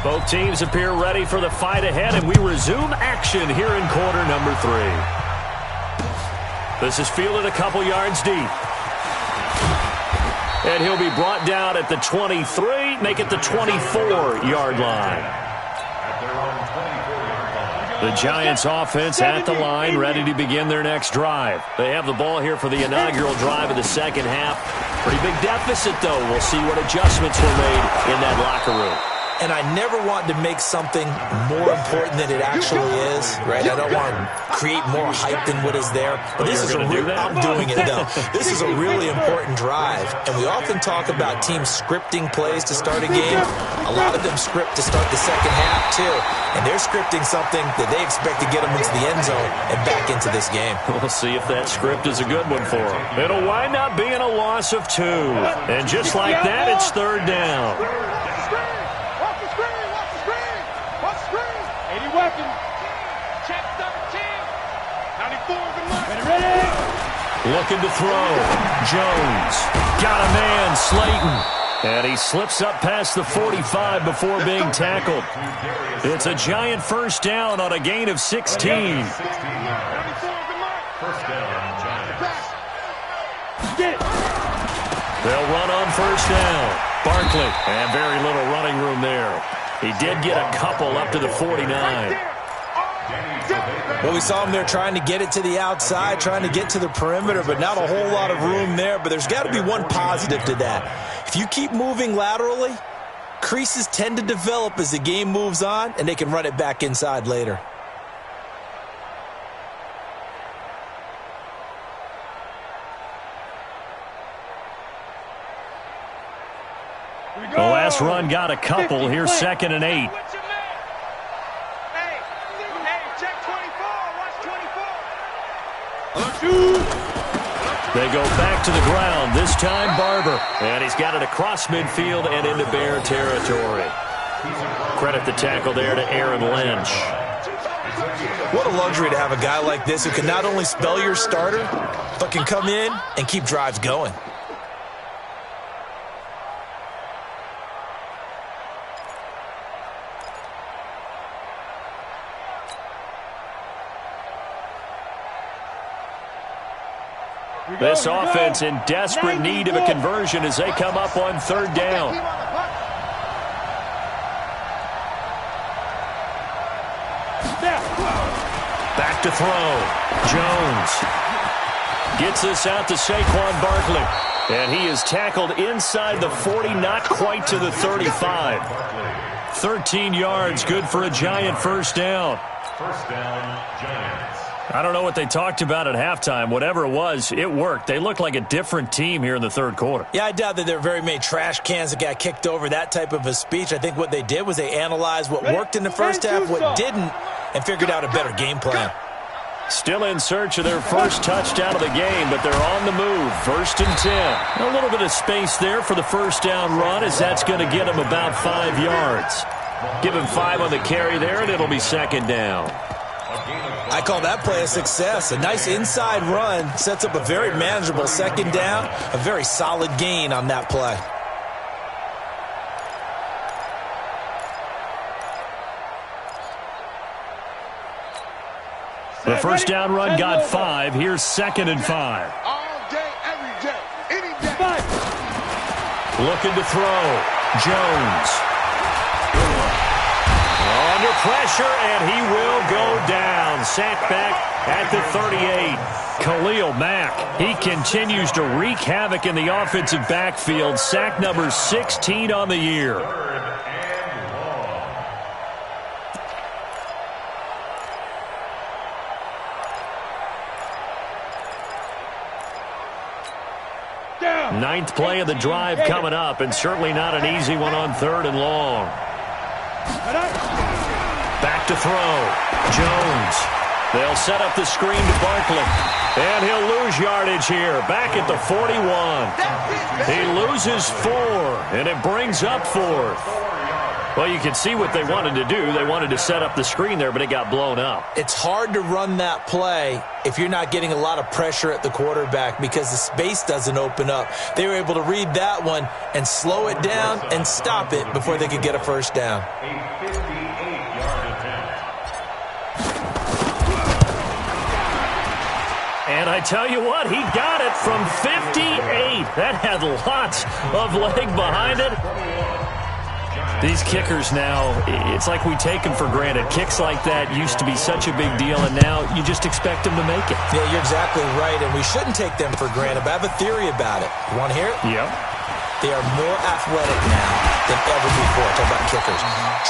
Both teams appear ready for the fight ahead, and we resume action here in quarter number 3. This is fielded a couple yards deep. And he'll be brought down at the 23, make it the 24-yard line. The Giants offense at the line, ready to begin their next drive. They have the ball here for the inaugural drive of the second half. Pretty big deficit, though. We'll see what adjustments were made in that locker room. And I never want to make something more important than it actually is, right? I don't want to create more hype than what is there. But this is I'm doing it, though. This is a really important drive. And we often talk about teams scripting plays to start a game. A lot of them script to start the second half, too. And they're scripting something that they expect to get them into the end zone and back into this game. We'll see if that script is a good one for them. It'll wind up being a loss of 2. And just like that, it's third down. Looking to throw. Jones. Got a man, Slayton. And he slips up past the 45 before being tackled. It's a Giant first down on a gain of 16. They'll run on first down. Barkley. And very little running room there. He did get a couple up to the 49. Well, we saw him there trying to get it to the outside, trying to get to the perimeter, but not a whole lot of room there. But there's got to be one positive to that. If you keep moving laterally, creases tend to develop as the game moves on, and they can run it back inside later. The last run got a couple. Here's 2nd and 8. They go back to the ground, this time Barber. And he's got it across midfield and into Bear territory. Credit the tackle there to Aaron Lynch. What a luxury to have a guy like this who can not only spell your starter, but can come in and keep drives going. This offense in desperate need of a conversion as they come up on third down. Back to throw. Jones gets this out to Saquon Barkley. And he is tackled inside the 40, not quite to the 35. 13 yards, good for a Giant first down. First down, Giants. I don't know what they talked about at halftime. Whatever it was, it worked. They look like a different team here in the third quarter. Yeah, I doubt that there are very many trash cans that got kicked over, that type of a speech. I think what they did was they analyzed what worked in the first half, what didn't, and figured out a better game plan. Still in search of their first touchdown of the game, but they're on the move. 1st and 10. A little bit of space there for the first down run, as that's going to get him about 5 yards. Give him 5 on the carry there, and it'll be 2nd down. I call that play a success. A nice inside run sets up a very manageable 2nd down, a very solid gain on that play. The first down run got 5. Here's 2nd and 5. All day, every day, any day. Looking to throw. Jones. Under pressure, and he will go down. Sacked back at the 38. Khalil Mack, he continues to wreak havoc in the offensive backfield. Sack number 16 on the year. Ninth play of the drive coming up, and certainly not an easy one on 3rd and long. Back to throw. Jones. They'll set up the screen to Barkley. And he'll lose yardage here. Back at the 41. He loses 4, and it brings up 4th. Well, you can see what they wanted to do. They wanted to set up the screen there, but it got blown up. It's hard to run that play if you're not getting a lot of pressure at the quarterback because the space doesn't open up. They were able to read that one and slow it down and stop it before they could get a first down. And I tell you what, he got it from 58. That had lots of leg behind it. These kickers now, it's like we take them for granted. Kicks like that used to be such a big deal, and now you just expect them to make it. Yeah, you're exactly right, and we shouldn't take them for granted, but I have a theory about it. You want to hear it? Yep. They are more athletic now than ever before. Talk about kickers.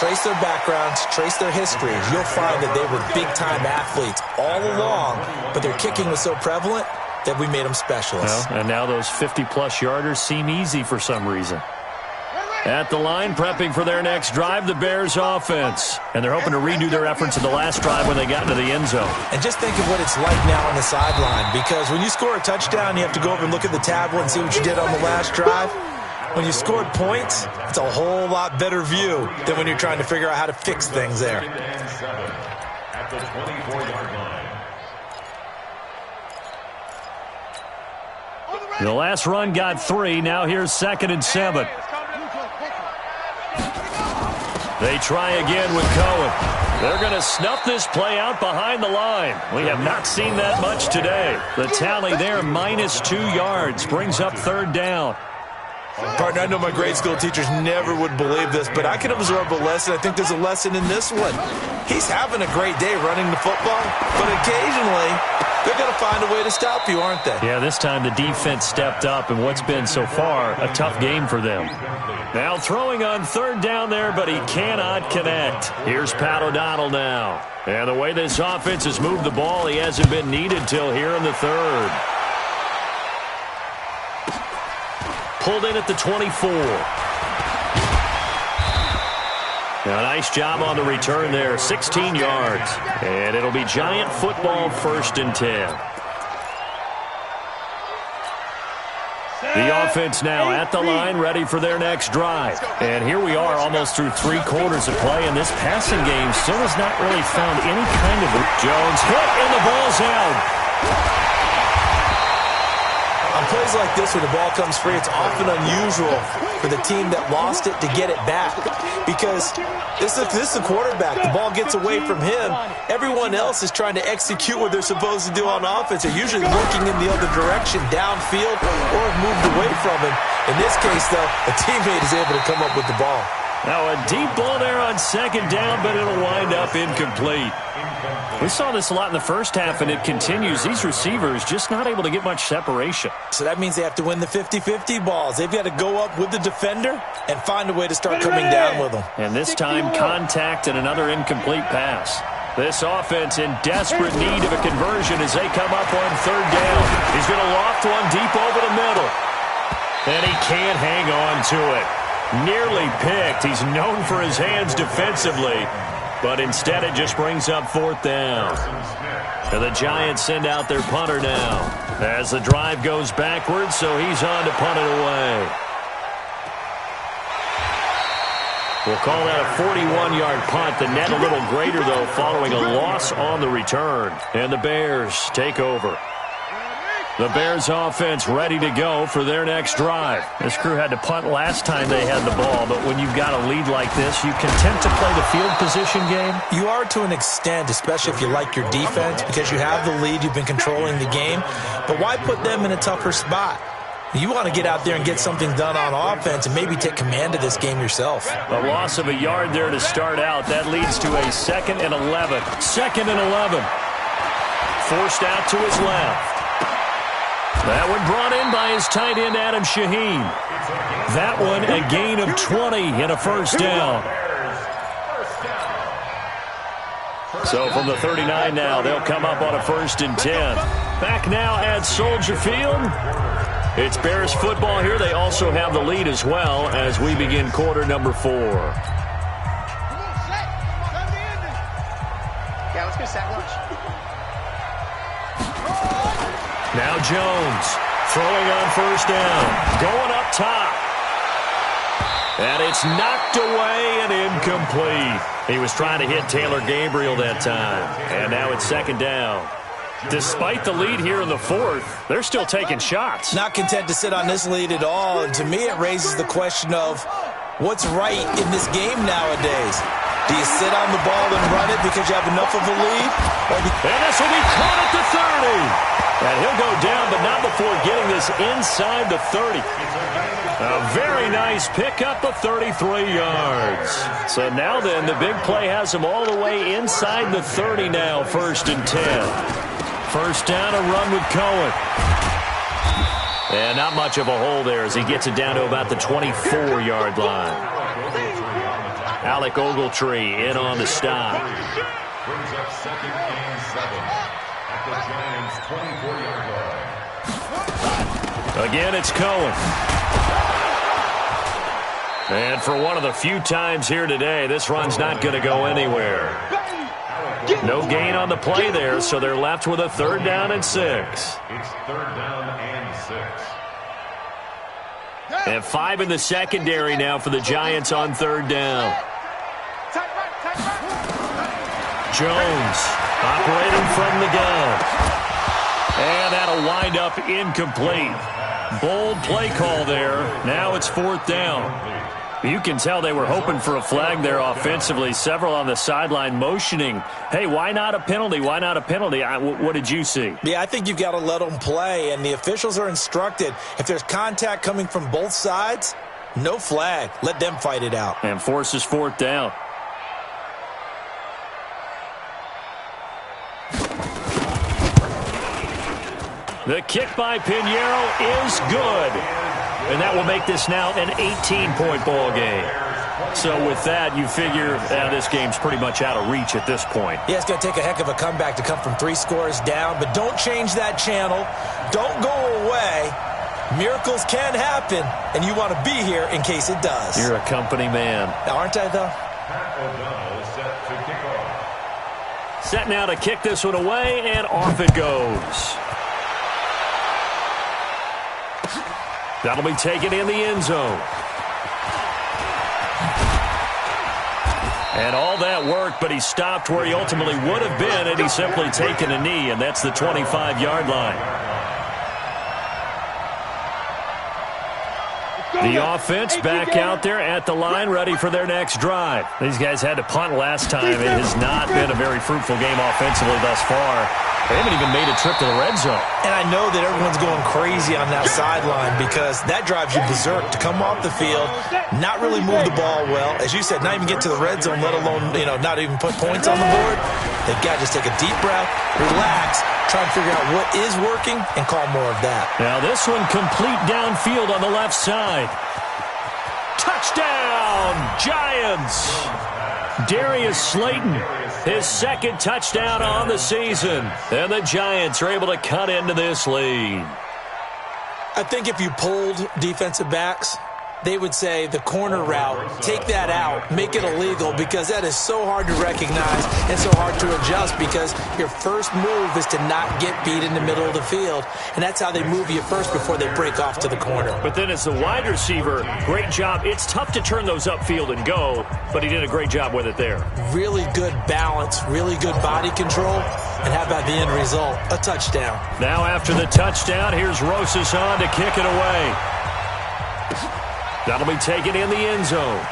Trace their backgrounds, trace their histories. You'll find that they were big-time athletes all along, but their kicking was so prevalent that we made them specialists. Well, and now those 50-plus yarders seem easy for some reason. At the line, prepping for their next drive, the Bears offense. And they're hoping to redo their efforts in the last drive when they got into the end zone. And just think of what it's like now on the sideline, because when you score a touchdown, you have to go over and look at the tablet and see what you did on the last drive. When you scored points, it's a whole lot better view than when you're trying to figure out how to fix things there. At the 24-yard line. The last run got 3. Now here's 2nd and 7. They try again with Cohen. They're going to snuff this play out behind the line. We have not seen that much today. The tally there, -2 yards, brings up 3rd down. Partner, I know my grade school teachers never would believe this, but I can absorb a lesson. I think there's a lesson in this one. He's having a great day running the football, but occasionally they're going to find a way to stop you, aren't they? Yeah, this time the defense stepped up in what's been so far a tough game for them. Now throwing on 3rd down there, but he cannot connect. Here's Pat O'Donnell now. And the way this offense has moved the ball, he hasn't been needed till here in the 3rd. Pulled in at the 24. Now, nice job on the return there, 16 yards. And it'll be Giant football, 1st and 10. The offense now at the line, ready for their next drive. And here we are almost through 3 quarters of play, and this passing game still has not really found any kind of... Jones hit, and the ball's out. On plays like this, when the ball comes free, it's often unusual for the team that lost it to get it back. Because this is the quarterback. The ball gets away from him. Everyone else is trying to execute what they're supposed to do on offense. They're usually looking in the other direction, downfield, or have moved away from him. In this case, though, a teammate is able to come up with the ball. Now a deep ball there on 2nd down, but it'll wind up incomplete. We saw this a lot in the first half, and it continues. These receivers just not able to get much separation. So that means they have to win the 50-50 balls. They've got to go up with the defender and find a way to start coming down with them. And this time, contact and another incomplete pass. This offense in desperate need of a conversion as they come up on 3rd down. He's going to loft one deep over the middle. And he can't hang on to it. Nearly picked. He's known for his hands defensively, but instead it just brings up 4th down. And the Giants send out their punter now as the drive goes backwards, so he's on to punt it away. We'll call that a 41-yard punt. The net a little greater, though, following a loss on the return. And the Bears take over. The Bears offense ready to go for their next drive. This crew had to punt last time they had the ball, but when you've got a lead like this, you content to play the field position game? You are to an extent, especially if you like your defense, because you have the lead, you've been controlling the game. But why put them in a tougher spot? You want to get out there and get something done on offense and maybe take command of this game yourself. A loss of a yard there to start out. That leads to a 2nd and 11. 2nd and 11. Forced out to his left. That one brought in by his tight end, Adam Shaheen. That one a gain of 20 and a 1st down. So from the 39 now, they'll come up on a 1st and 10. Back now at Soldier Field. It's Bears football here. They also have the lead as well as we begin quarter number 4. Yeah, let's get sack lunch. Now Jones throwing on 1st down. Going up top. And it's knocked away and incomplete. He was trying to hit Taylor Gabriel that time. And now it's second down. Despite the lead here in the fourth, they're still taking shots. Not content to sit on this lead at all. And to me, it raises the question of what's right in this game nowadays. Do you sit on the ball and run it because you have enough of a lead? And this will be caught at the 30. And he'll go down, but not before getting this inside the 30. A very nice pickup of 33 yards. So now then, the big play has him all the way inside the 30 now, 1st and 10. First down, a run with Cohen. And not much of a hole there as he gets it down to about the 24-yard line. Alec Ogletree in on the stop. Brings up 2nd and 7 at the Giants' 24-yard line. Again, it's Cohen. And for one of the few times here today, this run's not going to go anywhere. No gain on the play there, so they're left with a 3rd down and 6. It's 3rd down and 6. And 5 in the secondary now for the Giants on 3rd down. Jones operating from the gun. And that'll wind up incomplete. Bold play call there. Now it's 4th down. You can tell they were hoping for a flag there offensively. Several on the sideline motioning, hey, why not a penalty? Why not a penalty? What did you see? Yeah, I think you've got to let them play, and the officials are instructed. If there's contact coming from both sides, no flag. Let them fight it out. And forces 4th down. The kick by Pinheiro is good. And that will make this now an 18-point ball game. So with that, you figure this game's pretty much out of reach at this point. Yeah, it's going to take a heck of a comeback to come from 3 scores down. But don't change that channel. Don't go away. Miracles can happen, and you want to be here in case it does. You're a company man. Aren't I, though? Pat O'Donnell is set to kick off. Set now to kick this one away, and off it goes. That'll be taken in the end zone. And all that worked, but he stopped where he ultimately would have been had he simply taken a knee, and that's the 25-yard line. The offense back out there at the line, ready for their next drive. These guys had to punt last time. It has not been a very fruitful game offensively thus far. They haven't even made a trip to the red zone. And I know that everyone's going crazy on that sideline because that drives you berserk to come off the field, not really move the ball well. As you said, not even get to the red zone, let alone, not even put points on the board. They've got to just take a deep breath, relax, try and figure out what is working, and call more of that. Now this one complete downfield on the left side. Touchdown, Giants! Darius Slayton, his 2nd touchdown on the season. And the Giants are able to cut into this lead. I think if you polled defensive backs, they would say the corner route, take that out, make it illegal, because that is so hard to recognize and so hard to adjust because your first move is to not get beat in the middle of the field, and that's how they move you first before they break off to the corner. But then as the wide receiver, great job. It's tough to turn those upfield and go, but he did a great job with it there. Really good balance, really good body control, and how about the end result? A touchdown. Now after the touchdown, here's Rosas on to kick it away. That'll be taken in the end zone.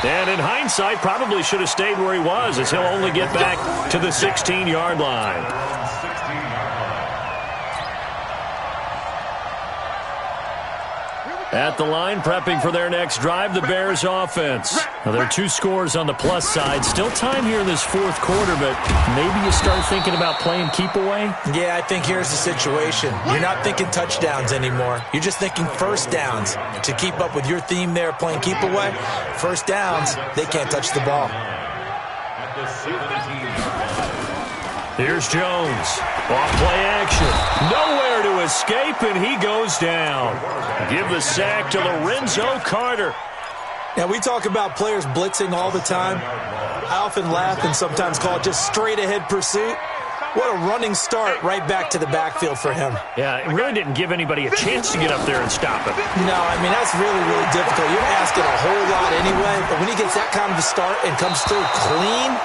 And in hindsight, probably should have stayed where he was as he'll only get back to the 16-yard line. At the line, prepping for their next drive, the Bears offense. Now, there are 2 scores on the plus side. Still time here in this 4th quarter, but maybe you start thinking about playing keep away? Yeah, I think here's the situation. You're not thinking touchdowns anymore. You're just thinking first downs. To keep up with your theme there, playing keep away, first downs, they can't touch the ball. Here's Jones. Off play action. Nowhere to escape, and he goes down. Give the sack to Lorenzo Carter. Now, we talk about players blitzing all the time. I often laugh and sometimes call it just straight-ahead pursuit. What a running start right back to the backfield for him. Yeah, it really didn't give anybody a chance to get up there and stop him. No, I mean, that's really, really difficult. You're asking a whole lot anyway, but when he gets that kind of a start and comes through clean,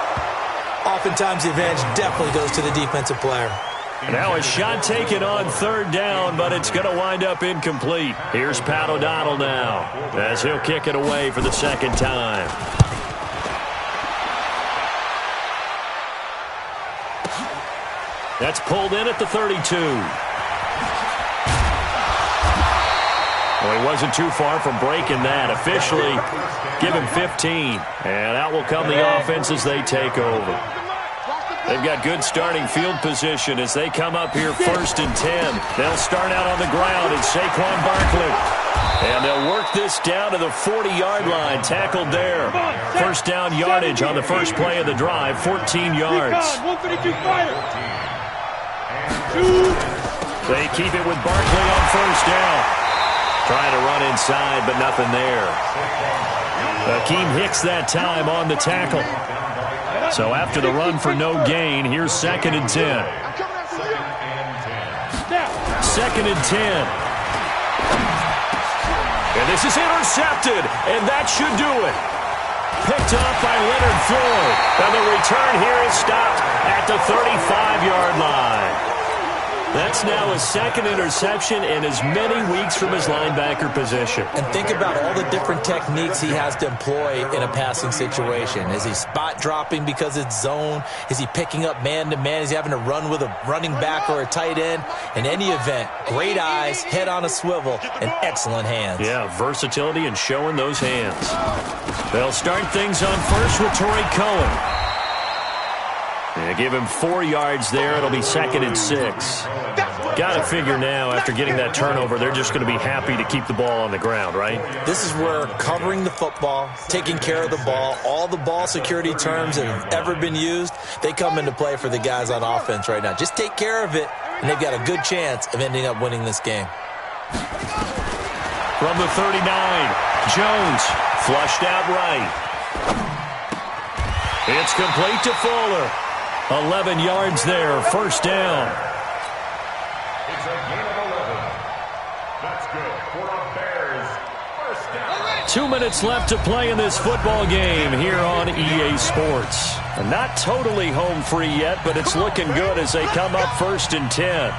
oftentimes the advantage definitely goes to the defensive player. Now a shot taken on third down, but it's going to wind up incomplete. Here's Pat O'Donnell now as he'll kick it away for the second time. That's pulled in at the 32. Well, he wasn't too far from breaking that. Officially, give him 15. And out will come the offense as they take over. They've got good starting field position as they come up here 1st and 10. They'll start out on the ground and Saquon Barkley. And they'll work this down to the 40-yard line. Tackled there. First down yardage on the first play of the drive, 14 yards. They keep it with Barkley on first down. Trying to run inside, but nothing there. Akeem Hicks that time on the tackle. So after the run for no gain, here's 2nd and 10. 2nd and 10. And this is intercepted, and that should do it. Picked up by Leonard Floyd. And the return here is stopped at the 35-yard line. That's now his 2nd interception in as many weeks from his linebacker position. And think about all the different techniques he has to employ in a passing situation. Is he spot dropping because it's zone? Is he picking up man-to-man? Is he having to run with a running back or a tight end? In any event, great eyes, head on a swivel, and excellent hands. Yeah, versatility and showing those hands. They'll start things on first with Torrey Cohen. They give him 4 yards there. It'll be 2nd and 6. Got to figure now, after getting that turnover, they're just going to be happy to keep the ball on the ground, right? This is where covering the football, taking care of the ball, all the ball security terms that have ever been used, they come into play for the guys on offense right now. Just take care of it, and they've got a good chance of ending up winning this game. From the 39, Jones flushed out right. It's complete to Fuller. 11 yards there, first down. It's a gain of 11. That's good for the Bears. First down. 2 minutes left to play in this football game here on EA Sports. Not totally home free yet, but it's looking good as they come up 1st and 10.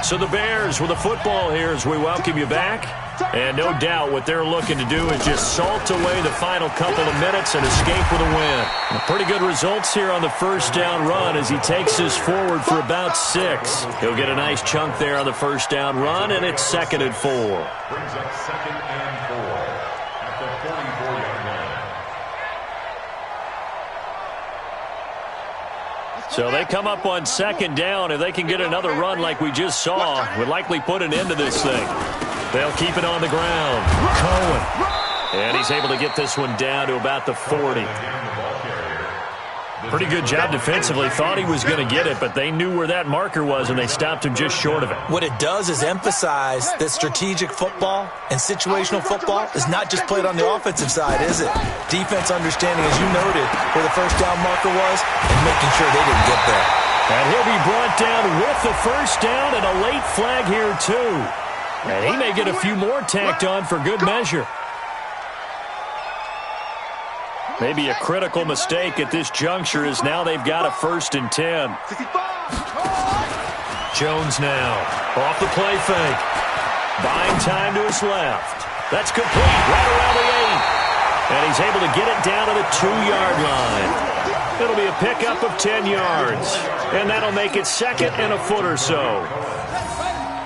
So the Bears with the football here as we welcome you back. And no doubt what they're looking to do is just salt away the final couple of minutes and escape with a win. Pretty good results here on the first down run as he takes this forward for about 6. He'll get a nice chunk there on the first down run, and it's 2nd and 4. Brings up 2nd and 4 at the 44-yard line. So they come up on 2nd down. If they can get another run like we just saw, would likely put an end to this thing. They'll keep it on the ground. Cohen. And he's able to get this one down to about the 40. Pretty good job defensively. Thought he was going to get it, but they knew where that marker was, and they stopped him just short of it. What it does is emphasize that strategic football and situational football is not just played on the offensive side, is it? Defense understanding, as you noted, where the first down marker was and making sure they didn't get there. And he'll be brought down with the first down and a late flag here, too. And he may get a few more tacked on for good measure. Maybe a critical mistake at this juncture is now they've got a 1st and 10. Jones now off the play fake. Buying time to his left. That's complete right around the 8. And he's able to get it down to the 2-yard line. It'll be a pickup of 10 yards. And that'll make it 2nd and a foot or so.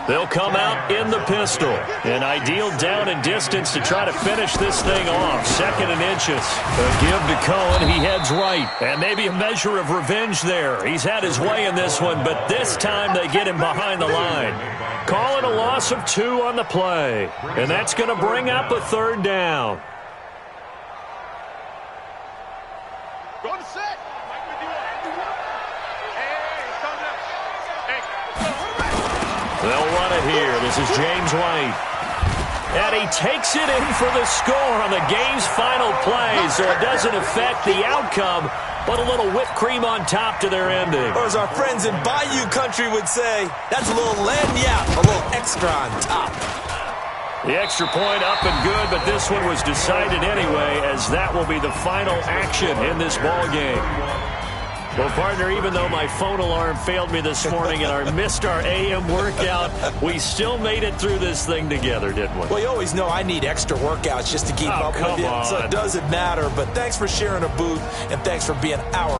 They'll come out in the pistol. An ideal down and distance to try to finish this thing off. 2nd and inches. A give to Cohen. He heads right. And maybe a measure of revenge there. He's had his way in this one, but this time they get him behind the line. Call it a loss of 2 on the play. And that's going to bring up a 3rd down. Go to set. They'll run it here. This is James White. And he takes it in for the score on the game's final play, so it doesn't affect the outcome. But a little whipped cream on top to their ending. Or as our friends in Bayou Country would say, that's a little lagniappe, a little extra on top. The extra point up and good, but this one was decided anyway, as that will be the final action in this ball game. Well, partner, even though my phone alarm failed me this morning and I missed our AM workout, we still made it through this thing together, didn't we? Well, you always know I need extra workouts just to keep up with you, so it doesn't matter. But thanks for sharing a booth, and thanks for being our